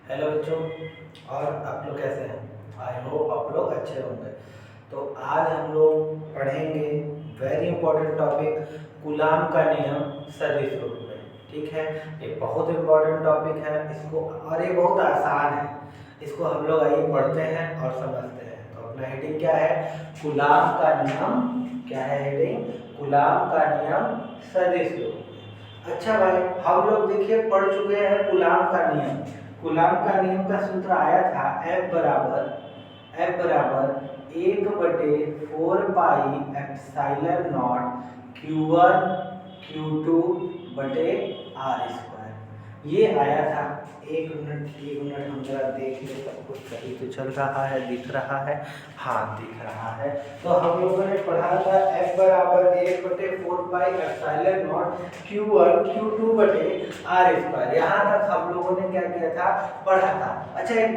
Hello बच्चों। और आप लोग कैसे हैं? आई होप आप लोग अच्छे होंगे। तो आज हम लोग पढ़ेंगे वेरी इंपॉर्टेंट टॉपिक कूलाम का नियम सदिश रूप में। ठीक है, ये बहुत इंपॉर्टेंट टॉपिक है इसको, और ये बहुत आसान है। इसको हम लोग आइए पढ़ते हैं और समझते हैं। तो अपना हेडिंग क्या है? कूलाम का नियम। क्या है हेडिंग? कूलाम का नियम सदिश रूप में। अच्छा भाई, हम लोग देखिए पढ़ चुके हैं कूलाम का नियम। कूलाम का नियम का सूत्र आया था F बराबर 1/4 पाई Q1 Q2 बटे R स्क्वायर। ये आया था। एक मिनट हम जरा देख ले, सब कुछ सही तो चल रहा है, दिख रहा है? हाँ, दिख रहा है। तो हम लोगों ने पढ़ा था F बराबर 1/4 पाई Q1 Q2 बटे R स्क्वायर। यहाँ तक हम लोगों ने क्या किया था? पढ़ा था। अच्छा, एक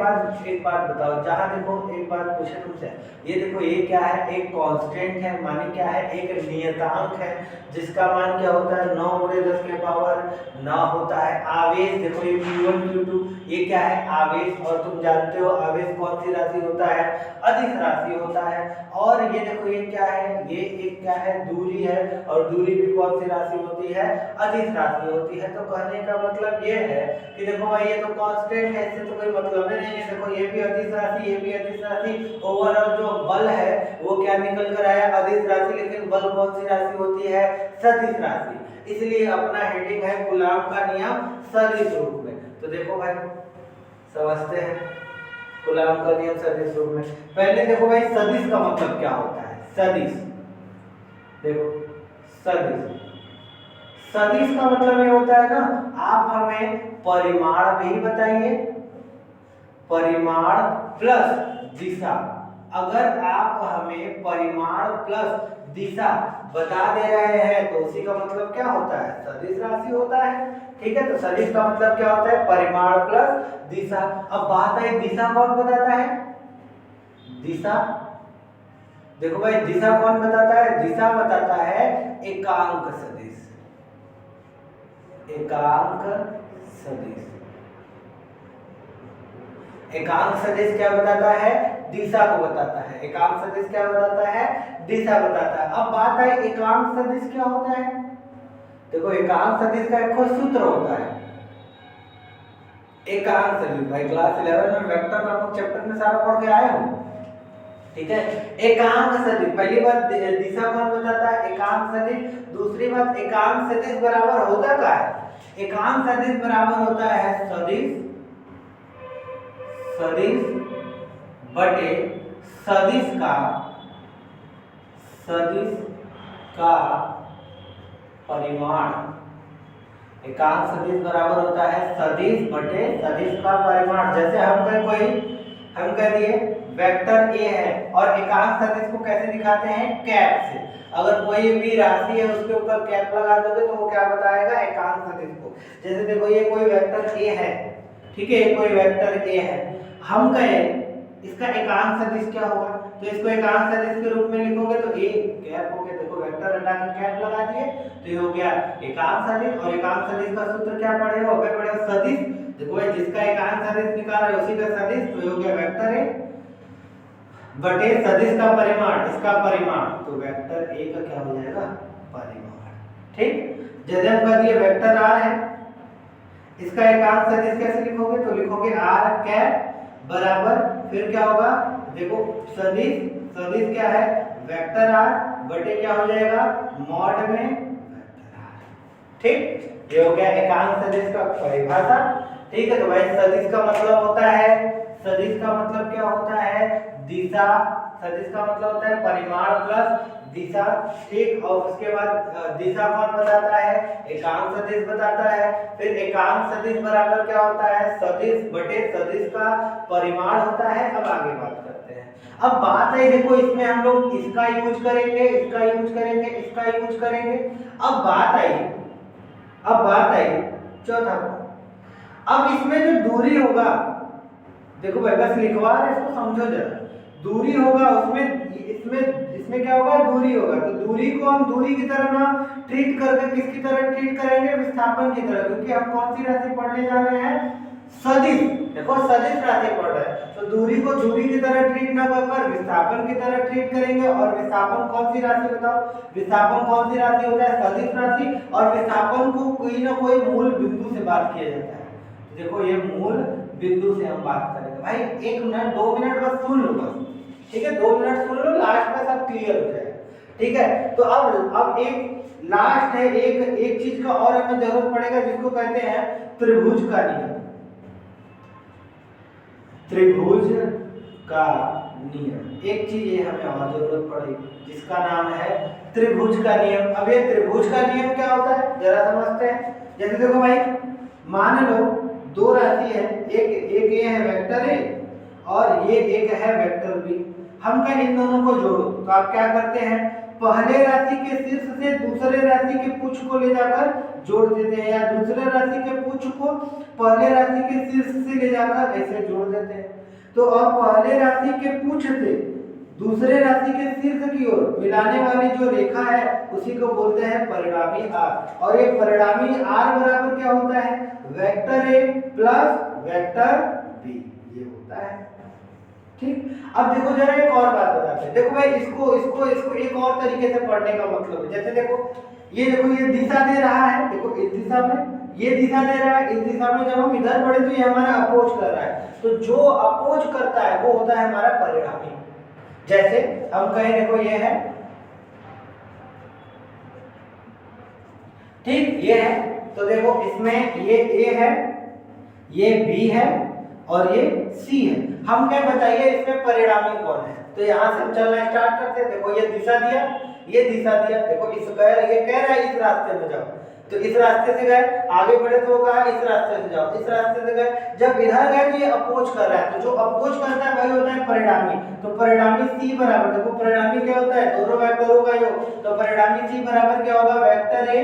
बात बताओ, जहाँ देखो एक बात पूछे तुमसे, ये देखो ये क्या है? एक कांस्टेंट है, माने क्या है? एक नियतांक है जिसका मान क्या होता है? 9 × 10 के पावर 9 होता है। आवेश देखो ये Q1 Q2, ये क्या है? आवेश। और तुम जानते हो आवेश कौन सी राशि होता है? अदिश राशि होता है। और ये देखो ये क्या है? ये एक क्या है? दूरी है। और दूरी भी कौन सी राशि होती है? अदिश राशि होती है। तो कहने का मतलब ये है कि देखो भाई ये तो कांस्टेंट है, इससे तो कोई मतलब ही नहीं है। देखो ये भी अदिश राशि, ये भी अदिश राशि। ओवरऑल जो बल है वो क्या निकल कर आया? अदिश राशि। लेकिन बल कौन सी राशि होती है? सदिश राशि। इसलिए अपना हेडिंग है कूलाम का नियम सदिश रूप में। तो देखो भाई, समझते हैं कूलाम का नियम सदिश रूप में। पहले देखो भाई, सदिश का मतलब क्या होता है? सदिश देखो, सदिश सदिश का मतलब ये होता है ना, आप हमें परिमाण भी बताइए, परिमाण प्लस दिशा। अगर आप हमें परिमाण प्लस दिशा बता दे रहे हैं तो उसी का मतलब क्या होता है? सदिश राशि होता है। ठीक है, तो सदिश का मतलब क्या होता है? परिमाण प्लस दिशा। अब बात है दिशा कौन बताता है? दिशा देखो भाई, दिशा कौन बताता है? दिशा बताता है एकांक सदिश। एकांक सदिश, एकांक सदिश क्या बताता है? दिशा को बताता है। एकांक सदिश क्या बताता है? दिशा बताता है। अब बात है एकांक सदिश क्या होता है? देखो एकांक सदिश का एक सूत्र होता है। एकांक सदिश भाई क्लास 11 में वेक्टर नामक चैप्टर में सारा पढ़ के आए हो। ठीक है, एकांक सदिश पहली बात दिशा कौन बताता है? एकांक सदिश। दूसरी बात, एकांक सदिश बराबर होता क्या है? एकांक सदिश बराबर होता है सदिश सदिश बटे सदिश का परिमाण। एकांक सदिश बराबर होता है सदिश बटे सदिश का परिमाण। जैसे हम कह दिए वेक्टर ए है, और एकांक सदिश को कैसे दिखाते हैं? कैप से। अगर कोई भी राशि है उसके ऊपर कैप लगा दोगे तो वो क्या बताएगा? एकांक सदिश को। जैसे देखो ये कोई वेक्टर ए है, ठीक है, कोई वेक्टर ए है, हम कहें इसका एकांक सदिश क्या होगा? तो इसको एकांक सदिश के रूप में लिखोगे तो ए कैप हो गया। देखो वेक्टर हटा के कैप लगा दिए तो ये हो गया एकांक सदिश। और एकांक सदिश का सूत्र क्या पढ़ेगा? वह पढ़ेगा सदिश। देखो भाई, जिसका एकांक सदिश निकाल रहे उसी का सदिश, तो ये हो गया वेक्टर ए बटे सदिश का परिमाण, इसका परिमाण, तो वेक्टर ए का क्या हो जाएगा? परिमाण। ठीक, जैसे हम कह दिए वेक्टर आर है, इसका एकांक सदिश कैसे लिखोगे? तो लिखोगे आर कैप बराबर, फिर क्या होगा? देखो सदिश क्या है? वेक्टर आर बटे क्या हो जाएगा? मॉड में वेक्टर आर। ठीक, ये हो गया एकांक सदिश का परिभाषा। ठीक है, तो भाई सदिश का मतलब होता है, सदिश का मतलब क्या होता है? दिशा। सदिश का मतलब होता है परिमाण प्लस दिशा। ठीक, और उसके बाद दिशा कौन बताता है? एकांक सदिश बताता है। फिर एकांक सदिश बराबर क्या होता है? सदिश बटे सदिश का परिमाण होता है। अब आगे बात करते हैं। अब बात है देखो, इसमें हम लोग इसका यूज करेंगे, इसका यूज करेंगे, इसका यूज करेंगे। अब बात आई चौथा। अब इसमें जो दूरी होगा, देखो भाई बस लिखवा रहे, इसको समझो जरा। दूरी होगा उसमें, इसमें क्या होगा? दूरी होगा। तो दूरी को हम दूरी की तरह ना ट्रीट करके किसकी तरह ट्रीट करेंगे? विस्थापन की तरह, क्योंकि हम कौन सी राशि पढ़ने जा रहे हैं? सदिश। देखो देखो सदिश राशि पढ़ रहे हैं तो दूरी को दूरी की तरह ट्रीट ना कर विस्थापन की तरह ट्रीट करेंगे। और विस्थापन कौन सी राशि बताओ, विस्थापन कौन सी राशि होता है, सदिश राशि। और विस्थापन को कोई ना कोई मूल बिंदु से बात किया जाता है। देखो ये मूल बिंदु से हम बात करेंगे। भाई 1 मिनट 2 मिनट बस सुन लो बस, ठीक है, 2 मिनट सुन लो, लास्ट में सब क्लियर हो जाएगा, ठीक है। तो अब एक लास्ट है, एक चीज का और हमें जरूरत पड़ेगा जिसको कहते हैं त्रिभुज का नियम। त्रिभुज का नियम, एक चीज ये हमें और जरूरत पड़ेगी जिसका नाम है त्रिभुज का नियम। अब ये त्रिभुज का नियम क्या होता है जरा समझते हैं। जैसे देखो भाई, मान लो दो राशि है, एक ये है वेक्टर ए और ये एक है वेक्टर बी। हम कहें इन दोनों को जोड़ो, तो आप क्या करते हैं, पहले राशि के शीर्ष से दूसरे राशि के पुच्छ को ले जाकर जोड़ देते हैं, या दूसरे राशि के पुच्छ को पहले राशि के शीर्ष से ले जाकर ऐसे जोड़ देते हैं। तो और पहले राशि के पुच्छ से दूसरे राशि के शीर्ष की ओर मिलाने वाली जो रेखा है उसी को बोलते हैं परिणामी आर। और ये परिणामी आर बराबर क्या होता है, vector A plus vector B, ये होता है, ठीक। अब देखो जरा एक और बात बताते हैं। देखो भाई इसको एक और तरीके से पढ़ने का मतलब है, जैसे देखो ये दिशा दे रहा है, देखो इस दिशा में ये दिशा दे रहा है, इस दिशा में जब हम इधर बढ़े तो ये हमारा अपोज कर रहा है, तो जो अपोज करता है वो होता है हमारा परिणामी। जैसे हम कहें देखो ये है, ठीक, ये है, तो देखो इसमें ये ए है, ये बी है और ये सी है। हम क्या बताइए इसमें परिणामी कौन है, तो यहां से हम चलना स्टार्ट करते हैं। देखो ये दिशा दिया, ये दिशा दिया, देखो ये कह रहा है इस रास्ते में जाओ, तो इस रास्ते से गए, आगे बढ़े तो वो कहा इस रास्ते से जाओ, इस रास्ते से गए, जब इधर गए तो ये अपोज कर रहा है, तो जो अपोज करता है वही होता है परिणामी। तो परिणामी सी बराबर, देखो परिणामी क्या होता है, दोनों वेक्टरों का योग, तो परिणामी सी बराबर क्या होगा, वेक्टर ए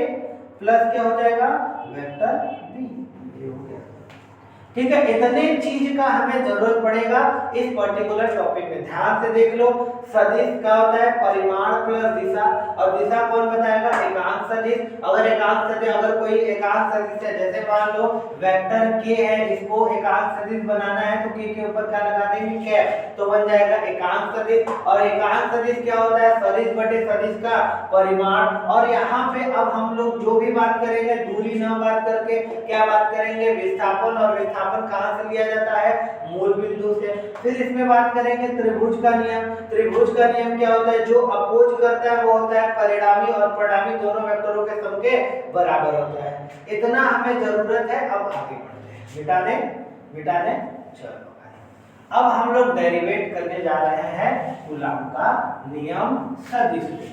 प्लस क्या हो जाएगा, वेक्टर बी, ये हो गया, ठीक है। इतने चीज का हमें जरूरत पड़ेगा इस पर्टिकुलर टॉपिक में, ध्यान से देख लो। सदिश क्या होता है, परिमाण प्लस दिशा, और दिशा कौन बताएगा, एकांक सदिश। अगर एकांक सदिश, अगर कोई एकांक सदिश है, जैसे मान लो वेक्टर के है, इसको एकांक सदिश बनाना है तो के ऊपर क्या लगा देंगे, के, तो बन जाएगा एकांक सदिश। और एकांक सदिश क्या होता है, सदिश बटे सदिश का परिमाण। और यहाँ पे अब हम लोग जो भी बात करेंगे दूरी न बात करके क्या बात करेंगे, विस्थापन। और विस्थापन कहां से लिया जाता है, मूल बिंदु से। फिर इसमें बात करेंगे त्रिभुज का नियम। त्रिभुज का नियम क्या होता है, जो अपोज करता है वो होता है परिणामी, और परिणामी दोनों वेक्टरों के सम के बराबर होता है। इतना हमें जरूरत है। अब आगे बढ़ते हैं, मिटा दे, चलो अब हम लोग डेरिवेट करने जा रहे हैं कूलॉम का नियम सदिश में।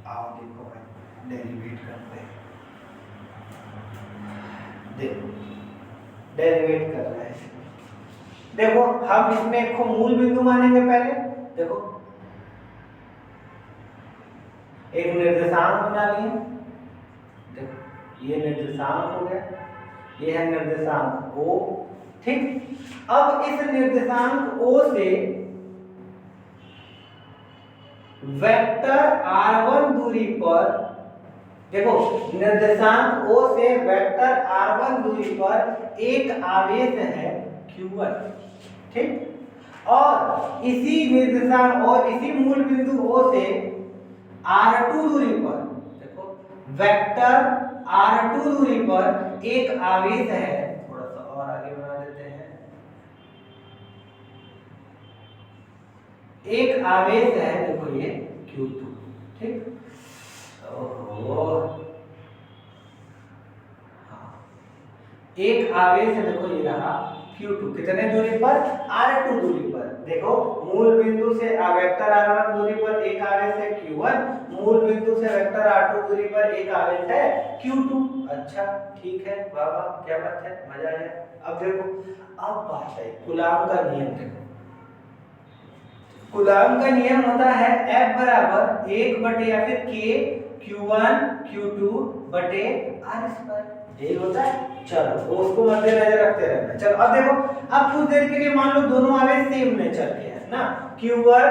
आओ देखो भाई डेरिवेट करते हैं, देखो डेरिवेट कर रहे हैं। देखो हम इसमें एक को मूल बिंदु मानेंगे पहले, देखो एक निर्देशांक बना लिए, देखो ये निर्देशांक हो गया, ये है निर्देशांक O, ठीक। अब इस निर्देशांक O से वेक्टर r1 दूरी पर, देखो निर्देशांक O से वेक्टर r1 दूरी पर एक आवेश है q1, ठीक। और इसी निर्देशांक और इसी मूल बिंदु O से r2 दूरी पर, देखो वेक्टर r2 दूरी पर एक आवेश है, थोड़ा सा और आगे बढ़ा देते हैं, एक आवेश है, देखो ये q2, ठीक। एक आवेश है, देखो ये रहा q2, कितने दूरी पर, r2 दूरी पर। देखो मूल बिंदु से वेक्टर r1 दूरी पर एक आवेश है q1, मूल बिंदु से वेक्टर r2 दूरी पर एक आवेश है q2। अच्छा ठीक है, वाह वाह क्या बात है, मजा आया। अब देखो अब बात है कूलॉम का नियम। देखो कूलॉम का नियम होता है F बराबर 1 बटे या फिर K Q1 Q2 बटे R स्क्वायर, यही होता है। चलो तो उसको मद्देनजर रखते रहना। चलो अब देखो, अब कुछ देर के लिए मान लो दोनों आवेश सेम नेचर के हैं ना, Q1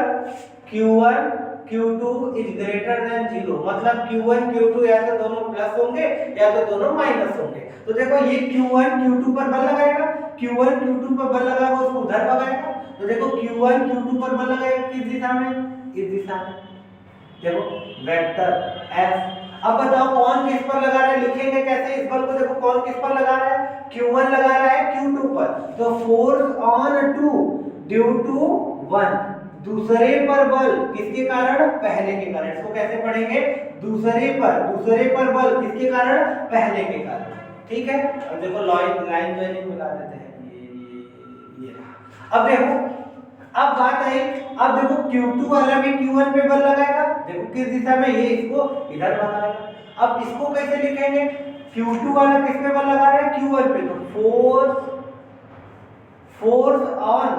Q2 is greater than 0, मतलब Q1 Q2 या तो दोनों प्लस होंगे या तो दोनों माइनस होंगे। तो देखो ये Q1 Q2 पर बल लगाएगा, Q1 Q2 पर बल लगाएगा उसको उधर भगाएगा। तो देखो Q1 Q2 पर बल लगाएगा किस दिशा में, इस दिशा में। देखो वेक्टर F। अब बताओ कौन किस पर लगा रहा है, लिखेंगे कैसे इस बल को। देखो कौन किस पर लगा रहा है, Q1 लगा रहा है Q2 पर, तो फोर्स ऑन 2 ड्यू टू 1, दूसरे पर बल किसके कारण, पहले के कारण। इसको कैसे पढ़ेंगे, दूसरे पर बल किसके कारण, पहले के कारण। ठीक है। अब देखो लाइन ज्वाइनिंग मिला देते हैं, ये रहा। अब देखो अब बात आई, अब देखो Q2 वाला भी Q1 पे बल लगाएगा, देखो किस दिशा में, ये इसको इधर भगाएगा। अब इसको कैसे लिखेंगे, Q2 वाला किस पे बल लगा रहा है, Q1 पे, तो फोर्स ऑन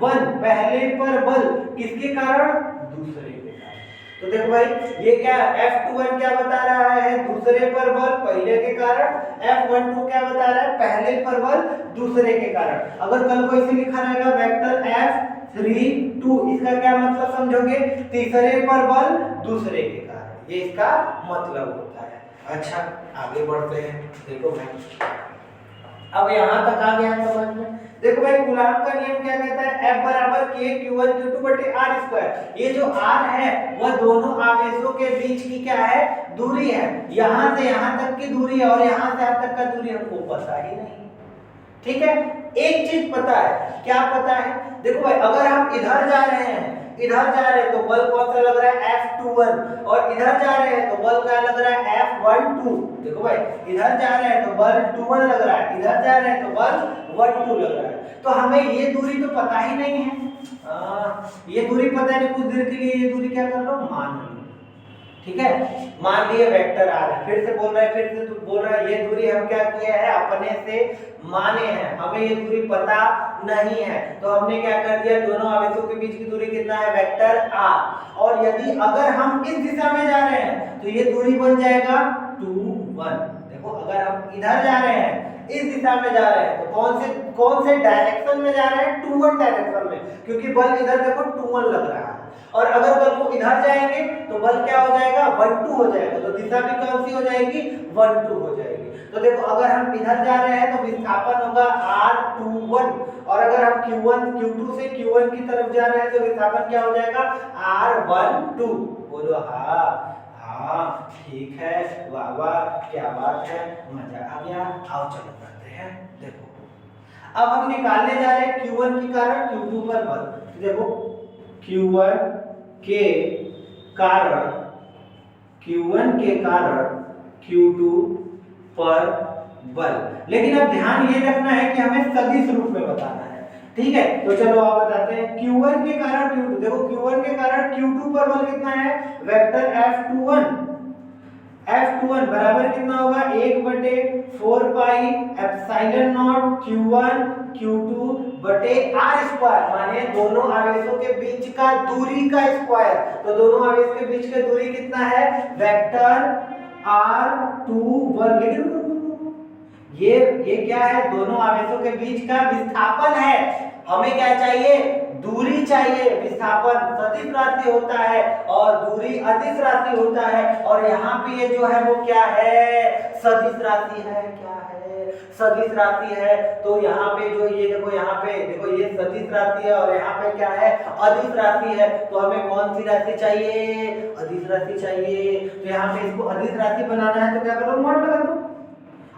1 पहले पर बल किसके कारण, दूसरे के कारण। तो देखो भाई ये क्या, F21 क्या बता रहा है, दूसरे पर बल पहले के कारण, F12 क्या बता रहा है, पहले पर बल दूसरे के कारण। अगर कल को इसे लिखा रहेगा वेक्टर F32, इसका क्या मतलब समझोगे, तीसरे पर बल दूसरे के कारण, ये इसका मतलब होता है। अच्छा आगे बढ़ते हैं। देखो भाई अब यहां तक आ गया समझ में। देखो भाई कूलॉम का नियम क्या कहता है, F बराबर K Q1 Q2 बटे R स्क्वायर। ये जो R है वह दोनों आवेशों के बीच की क्या है, दूरी है। यहां से यहां तक की दूरी है और यहां से यहां तक का दूरी हमको पता ही नहीं। ठीक है, एक चीज पता है, क्या पता है, देखो भाई अगर हम इधर जा रहे हैं, तो बल कौन सा लग रहा है, F21, और इधर जा रहे हैं तो बल क्या लग रहा है, F12। देखो भाई इधर जा रहे हैं तो बल 21 लग रहा है, इधर जा रहे हैं तो बल 12 लग रहा है। तो हमें ये दूरी तो पता ही नहीं है, ये दूरी पता नहीं, कुछ देर के लिए ये दूरी क्या कर लो, मान लो। ठीक है, मान लिए वेक्टर आ रहा है, फिर से बोल रहा है, ये दूरी हम क्या किए हैं, अपने से माने हैं, हमें ये दूरी पता नहीं है। तो हमने क्या कर दिया, दोनों आवेशों के बीच की दूरी कितना है, वेक्टर r। और यदि अगर हम इस दिशा में जा रहे हैं तो ये दूरी बन जाएगा 2 1। देखो अगर हम इधर जा रहे हैं, इस दिशा में जा रहे हैं, तो कौन से डायरेक्शन में जा रहे हैं, 2 1 डायरेक्शन में, क्योंकि बल इधर देखो 2 1 लग रहा है। और अगर बल को इधर जाएंगे तो बल क्या हो जाएगा, 1 2 हो जाएगा, तो दिशा भी कौन सी हो जाएगी, 1 2 हो जाएगी। तो देखो अगर हम इधर जा रहे हैं तो विस्थापन होगा R21, और अगर हम Q2 से Q1 की तरफ जा रहे हैं तो विस्थापन क्या हो जाएगा, R12। बोलो हाँ ठीक है, वाह वाह क्या बात है, मजा आ गया। आओ चलो करते हैं। देखो अब हम निकालने जा रहे हैं Q1 के कारण Q2 पर बल। देखो Q1 के कारण Q2 पर बल, लेकिन अब ध्यान ये रखना है कि हमें सदिश रूप में बताना है। ठीक है, तो चलो आप बताते हैं Q1 के कारण Q2। देखो Q1 के कारण Q2 पर बल कितना है, वेक्टर F21 बराबर कितना होगा, 1/4 pi epsilon not Q1 Q2 बटे R स्क्वायर, माने दोनों आवेशों के बीच का दूरी का स्क्वायर। तो दोनों आवेश के बीच की दूरी कितना है, वेक्टर R21। लेकिन ये क्या है, दोनों आवेशों के बीच का विस्थापन है। हमें क्या चाहिए, दूरी चाहिए। विस्थापन सदिश राशि होता है और दूरी अदिश राशि होता है, और यहाँ पे ये जो है वो क्या है, सदिश राशि है। क्या है, सदिश राशि है। तो यहाँ पे जो ये देखो, यहाँ पे देखो ये सदिश राशि है और यहाँ पे क्या है, अदिश राशि है। तो हमें कौन सी राशि चाहिए, अदिश राशि चाहिए। तो यहाँ पे इसको अदिश राशि बनाना है तो क्या करो, मॉड लगा दो।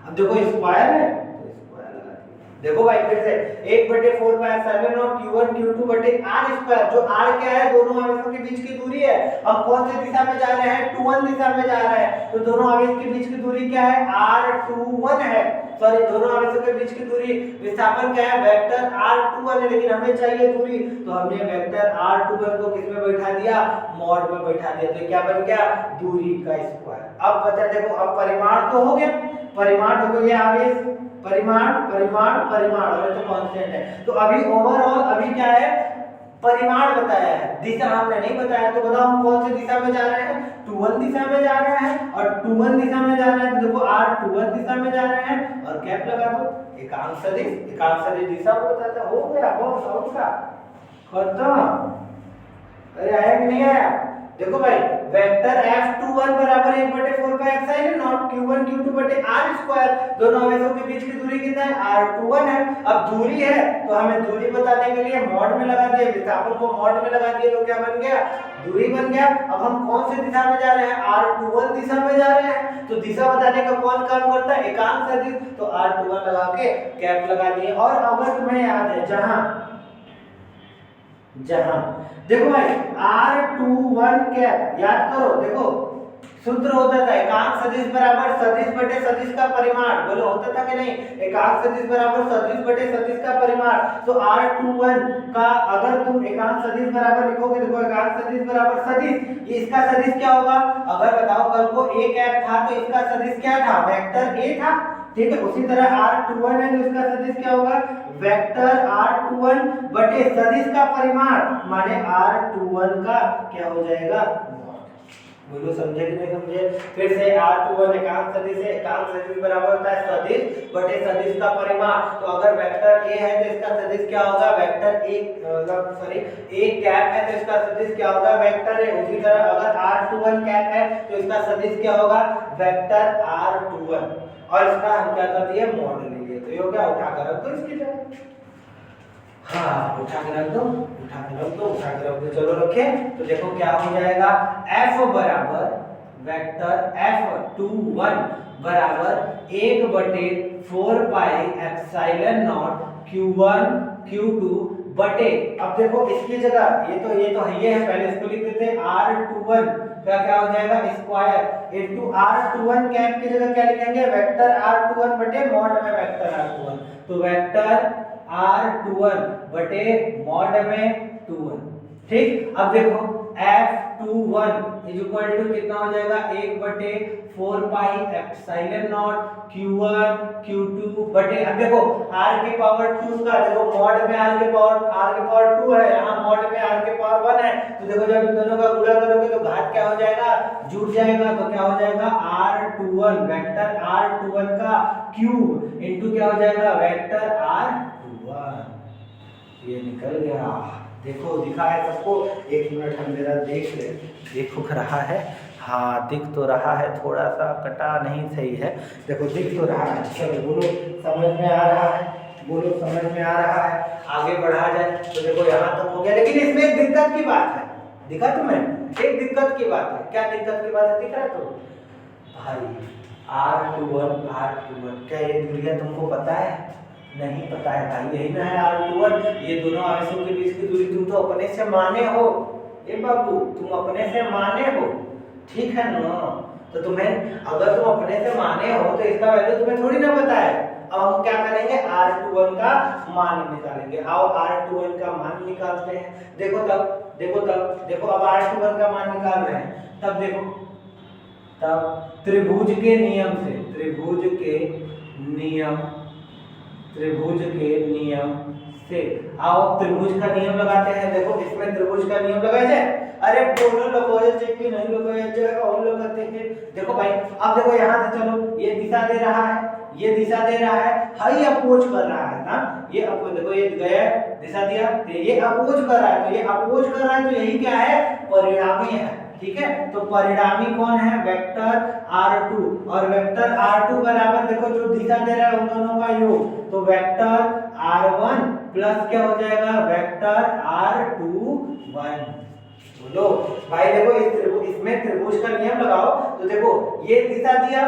अब देखो स्क्वायर है तो स्क्वायर लगा दिया। देखो भाई फिर से 1/4 pi epsilon not Q1 Q2 बटे R स्क्वायर, जो R क्या है, दोनों आवेशों के बीच की दूरी है। हम कौन सी दिशा में जा रहे हैं, 2 1 दिशा में जा रहे हैं, तो दोनों आवेश के बीच की दूरी क्या है, R21 है। सॉरी, दोनों आवेशों के बीच की दूरी, विस्थापन क्या है, वेक्टर R21 है, लेकिन हमें चाहिए दूरी, तो हमने वेक्टर R21 को किस में बैठा दिया, मॉड में बैठा दिया। तो क्या बन गया, दूरी का स्क्वायर। अब बचा, देखो अब परिमाण तो हो गया, परिमाण देखो ये आवेश, परिमाण और ये तो कांस्टेंट है। तो अभी ओवरऑल अभी क्या है, परिमाण बताया है, दिशा हमने नहीं बताया। तो बताओ हम कौन सी दिशा में जा रहे हैं, 2 1 दिशा में जा रहे हैं, और 2 1 दिशा में जा रहे हैं तो देखो R21 दिशा में जा रहे हैं, और कैप लगा दो, एकांक सदिश दिशा को बताता है। हो गया, बहुत सॉल्व का खत्म। अरे आया कि नहीं आया, देखो भाई वेक्टर F21 बराबर 1/4 Q1 Q2 बटे R स्क्वायर। दोनों आवेशों के बीच की दूरी कितना है? R21 है। अब दूरी है तो हमें दूरी बताने के लिए मॉड में लगा दिया, विस्थापन को मॉड में लगा दिया तो क्या बन गया? दूरी बन गया। अब हम कौन सी दिशा में जा रहे हैं? R21 दिशा में जा रहे हैं। तो दिशा बताने का कौन काम करता है? एकांक सदिश। तो R21 लगा के कैप लगा दिए। और अगर तुम्हें याद है जहां देखो भाई R21 कैप याद करो, देखो सूत्र होता था एकांक सदिश बराबर सदिश बटे सदिश का परिमाण। बोलो होता था कि नहीं? एकांक सदिश बराबर सदिश बटे सदिश का परिमाण। तो R21 का अगर तुम एकांक सदिश बराबर लिखोगे, देखो एकांक सदिश बराबर सदिश, ये इसका सदिश क्या होगा? अगर बताओ कल को a कैप था तो इसका सदिश क्या था? वेक्टर a था। ठीक है, उसी तरह R21 है तो इसका सदिश क्या होगा? वेक्टर R21 बटे सदिश का परिमाण, माने R21 का क्या हो जाएगा? बोलो समझे कि नहीं समझे? फिर से R21 एकांक सदिश है, एकांक सदिश बराबर होता है सदिश बटे सदिश का परिमाण। तो अगर वेक्टर a है तो इसका सदिश क्या होगा? वेक्टर a कैप है तो इसका सदिश क्या होगा? Vector a। उसी तरह अगर R21 कैप है तो इसका सदिश क्या होगा? Vector R21। और इसका हम क्या कर दिए? मॉड ले लिए। तो ये हो गया, उठा कर रख दो इसकी जगह। हाँ, उठा के रख दो, उठा के रख दो, उठा के रख दो। चलो रखे। तो देखो क्या हो जाएगा? F बराबर वेक्टर F21 बराबर 1/4 pi epsilon not Q1 Q2 बटे, अब देखो इसकी जगह ये तो है पहले इसको लिख देते हैं R21 का क्या हो जाएगा? स्क्वायर इनटू R21 कैप की जगह क्या लिखेंगे? वेक्टर R21 बटे मॉड में वेक्टर R21। तो वेक्टर R21 बटे मॉड में 21। ठीक, अब देखो F21 इज इक्वल टू कितना हो जाएगा? 1/4 pi epsilon not Q1 Q2 बटे, अब देखो R के पावर 2 का, देखो मॉड में R के पावर 2 है, यहाँ मॉड में R के पावर 1 है। तो देखो जब इन दोनों का गुणा करोगे तो घात क्या हो जाएगा? जुड़ जाएगा। तो क्या हो जाएगा? R21 वेक्टर R21 का क्यूब इनटू क्या हो जाएगा? Vector R21। ये निकल गया। देखो दिखा है सबको? एक मिनट हम जरा देख रहा है। हाँ दिख तो रहा है, थोड़ा सा कटा नहीं, सही है। देखो दिख तो रहा है। चलो बोलो समझ में आ रहा है? बोलो समझ में आ रहा है? आगे बढ़ा जाए तो देखो यहाँ तक हो गया, लेकिन इसमें एक दिक्कत की बात है। दिखा तुम्हें? एक दिक्कत की बात है। क्या दिक्कत की बात है? दिख रहा है? तो भाई R21 क्या ये दूरियां तुमको पता है? नहीं पता है भाई, यही ना है R21। ये दोनों आवेशों के बीच की दूरी तुम तो अपने से माने हो। ए बाबू तुम अपने से माने हो, ठीक है ना? तो तुम्हें, अगर तुम अपने से माने हो तो इसका वैल्यू तुम्हें थोड़ी ना पता है। अब हम क्या करेंगे? R21 का मान निकालेंगे। आओ R21 का मान निकालते हैं। देखो अब R21 का मान निकाल रहे हैं। तब त्रिभुज के नियम से आओ त्रिभुज का नियम लगाते हैं। देखो इसमें त्रिभुज का नियम लगाया जाए। अरे बोलो लगाया जाए कि नहीं लगाया जाए? और लगाते हैं। देखो भाई, अब देखो यहाँ से चलो, ये दिशा दे रहा है, ये दिशा दे रहा है, हाई अपोज कर रहा है ना? ये अपोज, देखो ये गया दिशा दिया, ये अपोज कर रहा है, तो ये अपोज कर रहा है, तो यही क्या है? परिणामी है। ठीक है, तो परिणामी कौन है? Vector R2। और वेक्टर R2 बराबर, देखो जो दिशा दे रहा है उन दोनों का योग, तो वेक्टर R1 प्लस क्या हो जाएगा? Vector R21। बोलो भाई, देखो इसमें त्रिभुज का नियम लगाओ। तो देखो ये दिशा दिया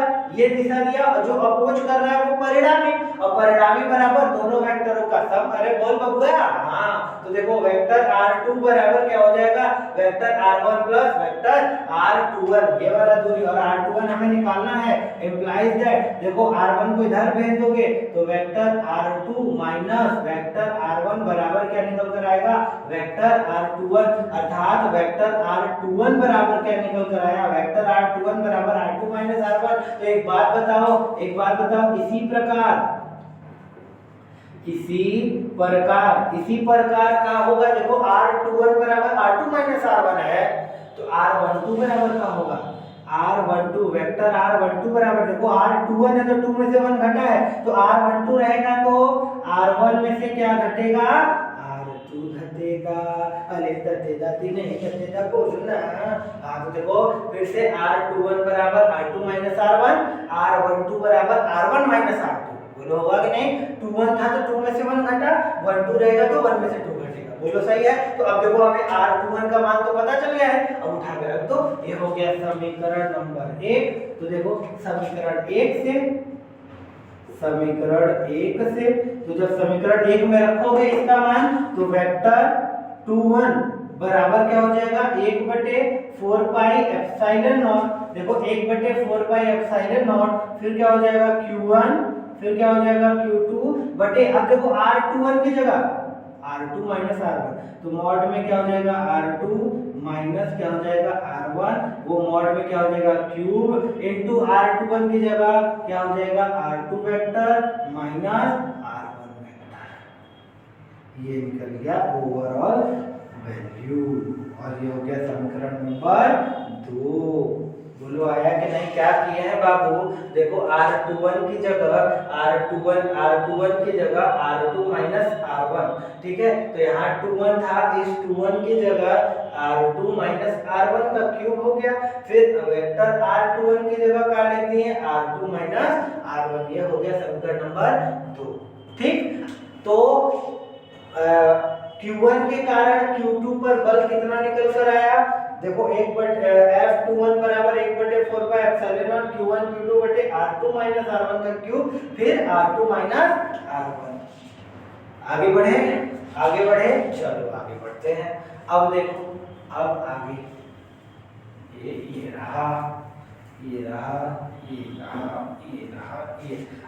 और जो अपोज कर रहा है वो परिणामी, और परिणामी बराबर दोनों वेक्टरों का सम। अरे बोल बबुआ। हाँ, तो देखो वेक्टर R2 बराबर क्या हो जाएगा? Vector R1 plus vector R21, ये वाला दूरी। और R21 हमें निकालना है, इंप्लाइज दैट देखो R1 को इधर भेज दोगे तो vector R2 minus vector R1 बराबर क्या निकल कर आएगा? Vector R21। अर्थात वेक्टर R21 बराबर क्या निकल कर आया? वेक्टर R21 बराबर R2 माइनस R1। तो एक बात बताओ, इसी प्रकार का होगा। देखो R21 बराबर R2 माइनस R1 है, तो R12 बराबर का होगा R12। वेक्टर R12 बराबर, देखो R21 है तो 2 में से 1 घटा है, तो R12 रहेगा तो R1 में से क्या घटेगा? R2 तू धतेगा अले धतेगा ती नहीं धतेगा बोलना। हाँ तो देखो फिर से R21 बराबर R2 माइनस R1, R12 बराबर R1 माइनस R2। बोलो होगा कि नहीं? 2 1 था तो 2 में से 1 घटा, 1 2 रहेगा तो 1 में से 2 घटेगा। बोलो सही है? तो अब देखो हमें R21 का मान तो पता चल गया है, अब उठा के रख दो। ये हो गया समीकरण नंबर 1। तो देखो समीकरण 1 से तो जब समीकरण 1 में रखोगे इसका मान तो वेक्टर 21 बराबर क्या हो जाएगा 1/4 पाई एप्सिलॉन नॉट। देखो 1/4 पाई एप्सिलॉन नॉट, फिर क्या हो जाएगा Q1, फिर क्या हो जाएगा Q2 बटे, अब देखो R21 की जगह R2 माइनस R1, तो मॉड में क्या हो जाएगा R2 माइनस क्या हो जाएगा R1, वो मॉड में क्या हो जाएगा क्यूब इनटू R21 की जगह क्या हो जाएगा R2 vector minus R1 vector. ये निकल गया ओवरऑल वैल्यू और ये हो गया समीकरण नंबर 2। बोलो आया कि नहीं? क्या किए हैं बाबू? देखो R21 की जगह R21 की जगह R2 माइनस R1, ठीक है? तो यहाँ 21 था, इस 21 की जगह R2 माइनस R1 का क्यूब हो गया। फिर वेक्टर R21 की जगह क्या लेते हैं R2 माइनस R1। ये हो गया समीकरण नंबर 2। ठीक, तो Q1 के कारण Q2 पर बल कितना निकल कर आया? देखो F21 बराबर 1/4 pi epsilon not Q1 Q2 बटे R2 माइनस R1 का क्यूब, फिर R2 माइनस R1। आगे बढ़े, चलो आगे बढ़ते हैं। अब देखो, अब आगे ये रहा,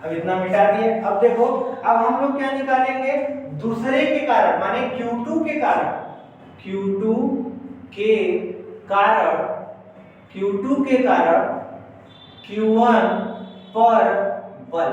अब इतना मिटा दिए। अब देखो, अब हम लोग क्या निकालेंगे? दूसरे के कारण, माने Q2 के कारण Q1 पर बल,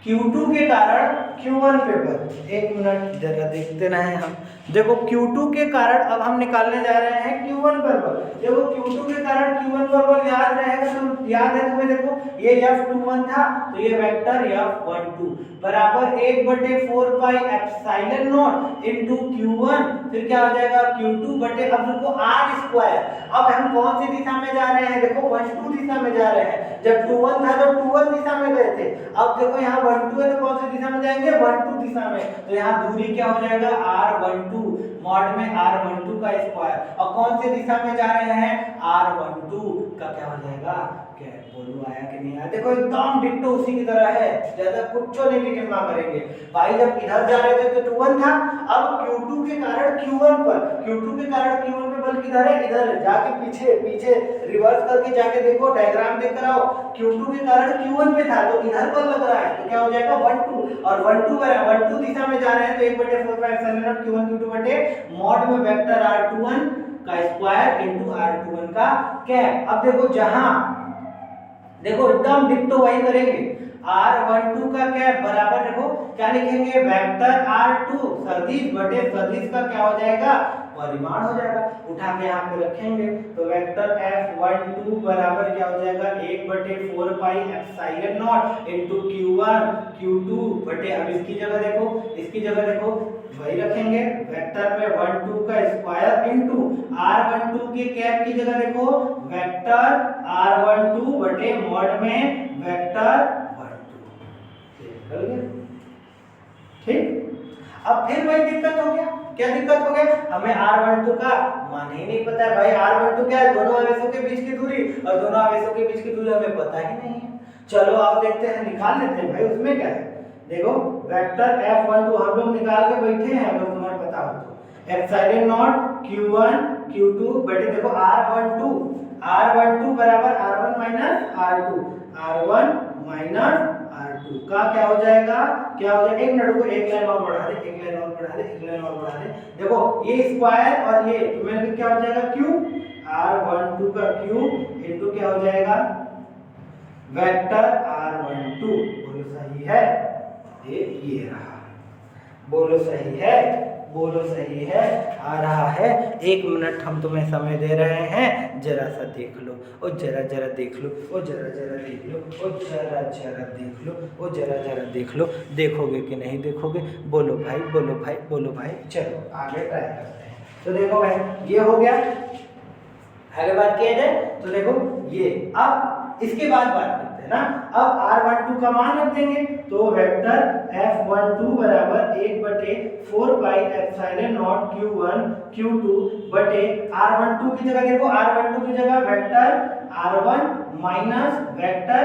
Q2 के कारण Q1 पे बल। एक मिनट जरा देखते रहे हम। देखो Q2 के कारण अब हम निकालने जा रहे हैं Q1 पर बल। देखो Q2 के कारण Q1 पर बल याद रहेगा, तो याद है तुम्हें? देखो ये F21 था, तो ये वेक्टर F12 बराबर 1/4 pi epsilon not into Q1, फिर क्या हो जाएगा Q2 बटे, अब देखो R स्क्वायर। अब हम कौन सी दिशा में जा रहे हैं? देखो 12 दिशा में जा रहे हैं। जब 21 था तो 21 दिशा में गए थे। अब देखो यहाँ 12 है तो कौन सी दिशा में जाएंगे? 12 दिशा में। तो यहाँ दूरी क्या हो जाएगा R12, मॉड में R12 का स्क्वायर। और कौन सी दिशा में जा रहे हैं? R12 का क्या हो जाएगा? क्या बोलो आया कि नहीं आया? देखो एकदम डिट्टो उसी की तरह है, ज्यादा कुछ नहीं डिटेल करेंगे भाई। जब इधर जा रहे थे तो 21 था, अब Q2 के कारण Q1 पे बल किधर है? इधर है। जाके पीछे रिवर्स करके जाके देखो, डायग्राम देख कर आओ। Q2 के कारण Q1 पे था तो इधर बल लग रहा है, तो क्या हो जाएगा 12, और 12 दिशा में जा रहे हैं तो 1/4 pi epsilon not Q1 Q2 बटे मॉड में वेक्टर R21 का स्क्वायर इनटू R21 का कैप। अब देखो जहां, देखो एकदम डिट्टो वही करेंगे। R12 का कैप बराबर, देखो क्या लिखेंगे? वेक्टर R2 सदिश बटे सदिश का क्या हो जाएगा? परिमाण हो जाएगा। उठा के यहाँ पे रखेंगे तो वेक्टर F12 बराबर क्या हो जाएगा? 1/4 pi epsilon not into Q1 Q2 बटे, अब इसकी जगह देखो वही रखेंगे, वेक्टर में 12 का स्क्वायर इनटू R12 के कैप की जगह देखो वेक्टर R12 बटे मॉड में वेक्टर 12। ठीक, अब फिर वही दिक्कत हो गया। क्या दिक्कत हो गया? हमें R12 का मान ही नहीं पता है भाई। R12 क्या है? दोनों आवेशों के बीच की दूरी, और दोनों आवेशों के बीच की दूरी हमें पता ही नहीं है। चलो आप देखते हैं, निकाल लेते हैं भाई। उसमें क्या है? देखो वेक्टर F12 हम लोग निकाल के बैठे हैं, अगर तुम्हें पता हो तो एप्सिलॉन नॉट Q1 Q2 बटे, देखो R12 बराबर R1 minus R2, R1 minus R2 का क्या हो जाएगा? एक मिनट को एक लाइन और बढ़ा दे। देखो ये स्क्वायर और ये तो मेरे क्या हो जाएगा? क्यूब, R12 का क्यूब इनटू क्या हो जाएगा? Vector R12। बोलो सही है? ये रहा, बोलो सही है? बोलो सही है, आ रहा है। 1 मिनट हम तुम्हें समय दे रहे हैं, जरा सा देख लो, ओ जरा जरा देख लो, ओ जरा जरा देख लो, ओ जरा जरा देख लो, ओ जरा जरा देख लो। देखोगे कि नहीं देखोगे? बोलो भाई, बोलो भाई, बोलो भाई। चलो आगे ट्राई करते हैं। तो देखो भाई, ये हो गया। आगे बात किया जाए तो देखो ये, अब इसके बाद बात करते हैं ना। अब r12 का मान रख देंगे, तो वेक्टर f12 बराबर 1/4 pi epsilon not q1 q2 बटे r12 की जगह देखो, r12 की जगह vector r1 minus vector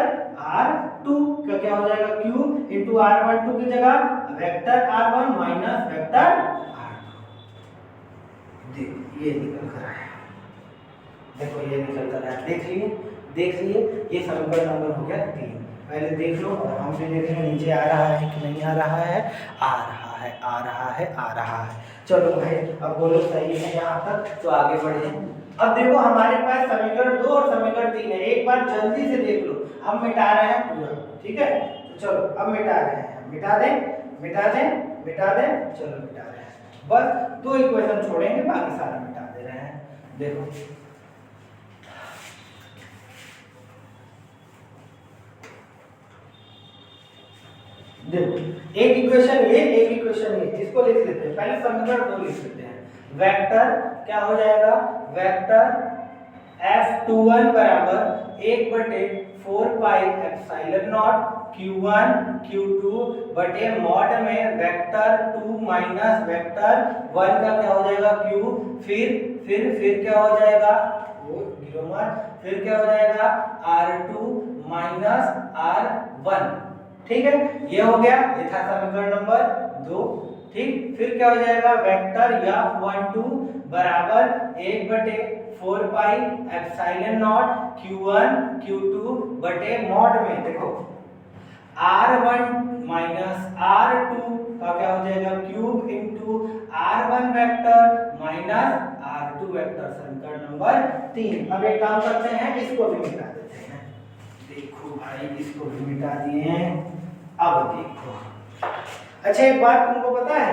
r2 का क्या हो जाएगा, q इंटू r12 की जगह vector r1 minus vector r2। देखो ये निकल कर आया, देखो ये निकल कर आया, देख लिए ये समीकरण नंबर हो गया 3। पहले देख लो और हम भी देख लें नीचे आ रहा है कि नहीं आ रहा है, आ रहा है, आ रहा है, आ रहा है। चलो भाई, अब बोलो सही है यहाँ तक, तो आगे बढ़े। अब देखो हमारे पास समीकरण 2 और समीकरण 3 है, एक बार जल्दी से देख लो। हम मिटा रहे हैं पूरा, ठीक है? तो चलो अब मिटा रहे हैं, मिटा दें, मिटा दें, मिटा दें, चलो मिटा रहे हैं। बस 2 इक्वेशन छोड़ेंगे, बाकी सारा मिटा दे रहे हैं। देखो देखो, एक इक्वेशन ये, एक इक्वेशन ये, इसको लिख लेते हैं। पहले समीकरण 2 लिख लेते हैं। वेक्टर क्या हो जाएगा, वेक्टर f21 बराबर 1/4 pi epsilon not q1 q2 बटे मॉड में वेक्टर 2 माइनस वेक्टर 1 का क्या हो जाएगा q, फिर क्या हो जाएगा, वो गिरो मत, फिर क्या हो जाएगा r2 माइनस r1। ठीक है, ये हो गया, ये था समीकरण नंबर 2। ठीक, फिर क्या हो जाएगा, वेक्टर f12 बराबर 1/4 pi epsilon not q1 q2 बटे मॉड में देखो r1 माइनस r2 का क्या हो जाएगा cube into r1 vector minus r2 vector, समीकरण नंबर 3। अब एक काम करते हैं, इसको भी मिटा देते हैं। देखो भाई, इसको भी मिटा दिए हैं। अब देखो, अच्छा एक बात तुमको पता है,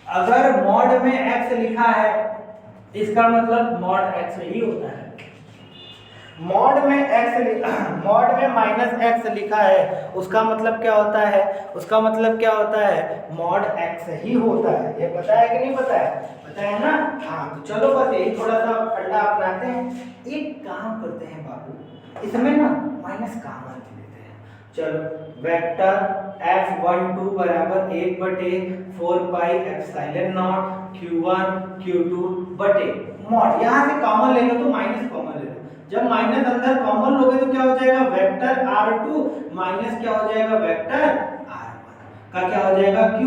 अगर मॉड में x लिखा है इसका मतलब मॉड x ही होता है। मॉड में माइनस x लिखा है उसका मतलब क्या होता है, उसका मतलब क्या होता है, मॉड x ही होता है। ये पता है कि नहीं पता है? पता है ना? हाँ, तो चलो बस यही थोड़ा सा फंडा अपनाते हैं। एक काम करते हैं बाबू, इसमें ना माइनस कॉमन लेते हैं। चलो वेक्टर f12 बराबर 1/4 pi epsilon not q1 q2 बटे मॉड, यहाँ से कॉमन ले लो तो माइनस कॉमन ले लो। जब माइनस अंदर कॉमन लोगे तो क्या हो जाएगा, वेक्टर r2 माइनस क्या हो जाएगा, वेक्टर r1 का क्या हो जाएगा q।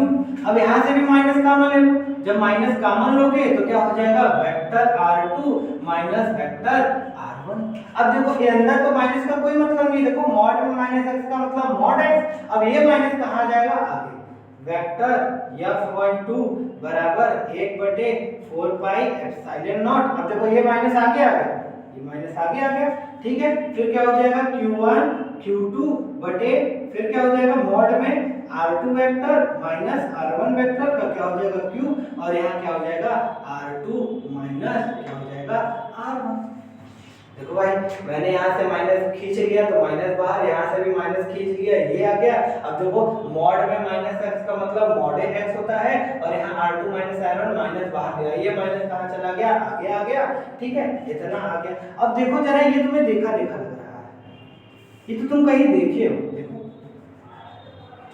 अब यहाँ से भी माइनस कॉमन ले लो, जब माइनस कॉमन लोगे तो क्या हो जाएगा, vector r2 minus vector r1। अब देखो ये अंदर तो माइनस का कोई मतलब नहीं, देखो मॉड में माइनस x का मतलब मॉड x। अब ये माइनस कहाँ जाएगा, आगे वेक्टर f12 बराबर 1/4 पाई एप्सिलॉन नॉट। अब देखो ये माइनस आगे आ गया, ये माइनस आगे आ गया, ठीक है। फिर क्या हो जाएगा q1 q2 बटे फिर क्या हो जाएगा, मॉड में r2 vector minus r1 vector का क्या हो जाएगा q, और यहाँ क्या हो जाएगा r2 माइनस क्या हो जाएगा r1। देखो भाई, मैंने यहाँ से माइनस खींच लिया तो माइनस बाहर, यहाँ से भी माइनस खींच लिया, ये आ गया। अब देखो मॉड में माइनस x का मतलब मॉड x होता है, और यहाँ r2 माइनस r1 माइनस बाहर गया, ये माइनस कहाँ चला गया, आगे आ गया, ठीक है, इतना आ गया। अब देखो जरा, ये तुम्हें देखा देखा लग रहा है, ये तो तुम कहीं देखे हो। देखो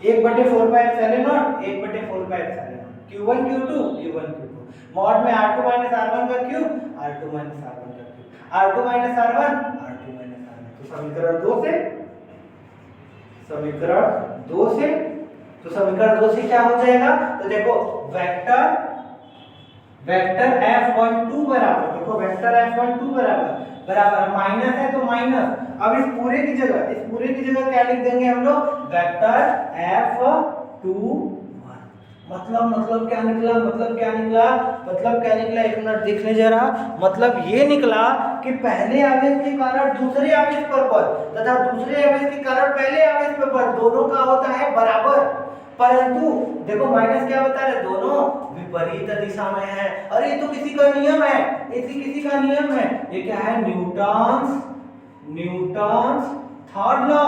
1/4 pi epsilon not 1/4 pi epsilon not q1 q2 mod में r2 माइनस r1 का क्यूब, r2 माइनस r1 का cube, r2 minus r1 r2 minus r1। तो समीकरण 2 से क्या हो जाएगा, तो देखो वेक्टर f12 बराबर, देखो वेक्टर f12 बराबर माइनस है तो माइनस, अब इस पूरे की जगह क्या लिख देंगे हम लोग, वेक्टर f21। मतलब क्या निकला, एक मिनट देखने जरा। मतलब ये निकला कि पहले आवेश के कारण दूसरे आवेश पर बल तथा दूसरे आवेश के कारण पहले आवेश पर बल दोनों का होता है बराबर। परंतु देखो माइनस क्या बता रहे, दोनों विपरीत दिशा में है। अरे ये तो किसी का नियम है, किसी का नियम है। ये क्या है, Newton's third law.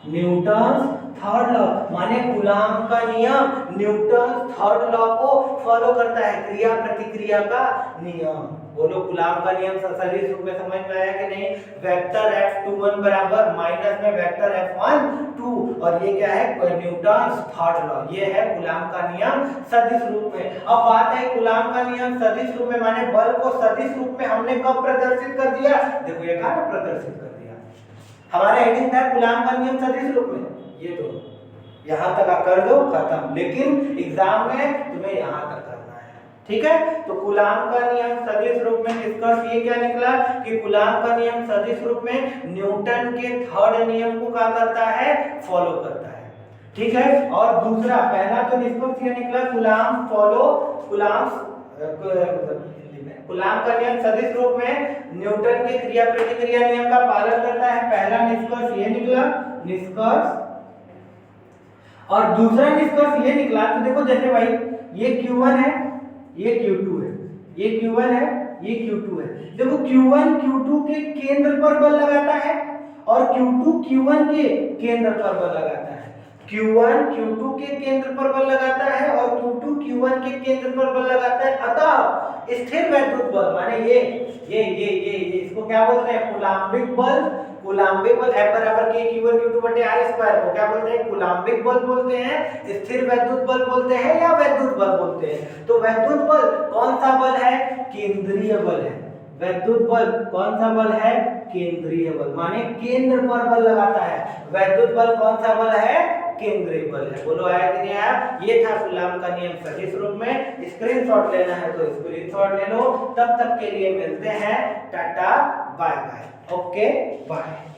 Newton's third law माने कूलाम का नियम न्यूटन थर्ड लॉ को फॉलो करता है, क्रिया प्रतिक्रिया का नियम। बोलो कूलाम का नियम सदिश रूप में समझ में आया कि नहीं। वेक्टर F21 बराबर माइनस में वेक्टर F1 2, और ये क्या है, न्यूटन थर्ड लॉ। ये है कूलाम का नियम सदिश रूप में। अब बात है कूलाम का नियम सदिश रूप में माने बल को सदिश रूप में हमने कब प्रदर्शित कर दिया, देखो ये कहां प्रदर्शित कर दिया, हमारा हेडिंग था कूलाम का नियम सदिश रूप में, ये तो यहां तक कर दो खत्म। लेकिन एग्जाम में तुम्हें यहां तक करना है, ठीक है। तो कूलाम का नियम सदिश रूप में निष्कर्ष ये क्या निकला कि कूलाम का नियम सदिश रूप में न्यूटन के थर्ड नियम को क्या करता है, फॉलो करता है, ठीक है। और दूसरा, पहला तो निष्कर्ष ये निकला कूलाम का नियम सदिश रूप में न्यूटन के क्रिया प्रतिक्रिया नियम का पालन करता है। पहला निष्कर्ष ये निकला निष्कर्ष। और दूसरा निष्कर्ष ये निकला, तो देखो जैसे भाई ये Q1 है, ये Q2 है, ये Q1 है, ये Q2 है। देखो Q1 Q2 के केंद्र पर बल लगाता है और Q2 Q1 के केंद्र पर बल लगाता है। Q1 Q2 के केंद्र पर बल लगाता है और Q2 Q1 के केंद्र पर बल लगाता है। अतः स्थिर वैद्युत बल माने ये इसको क्या बोलते हैं, कूलाम्बिक बल। कूलाम्बिक बल F बराबर K Q1 Q2 बटे R स्क्वायर को क्या बोलते हैं, कूलाम्बिक बल बोलते हैं, स्थिर वैद्युत बल बोलते हैं या वैद्युत बल बोलते हैं। तो वैद्युत बल कौन सा बल है, केंद्रीय बल है। वैद्युत बल कौन सा बल है, केंद्रीय बल माने केंद्र पर बल लगाता है। वैद्युत बल कौन सा बल है, केंद्रीय बल है। बोलो आया कि नहीं आया। ये था कूलाम का नियम सदिश रूप में। स्क्रीनशॉट लेना है तो स्क्रीनशॉट ले लो। तब तक के लिए मिलते हैं, tata bye bye, okay bye.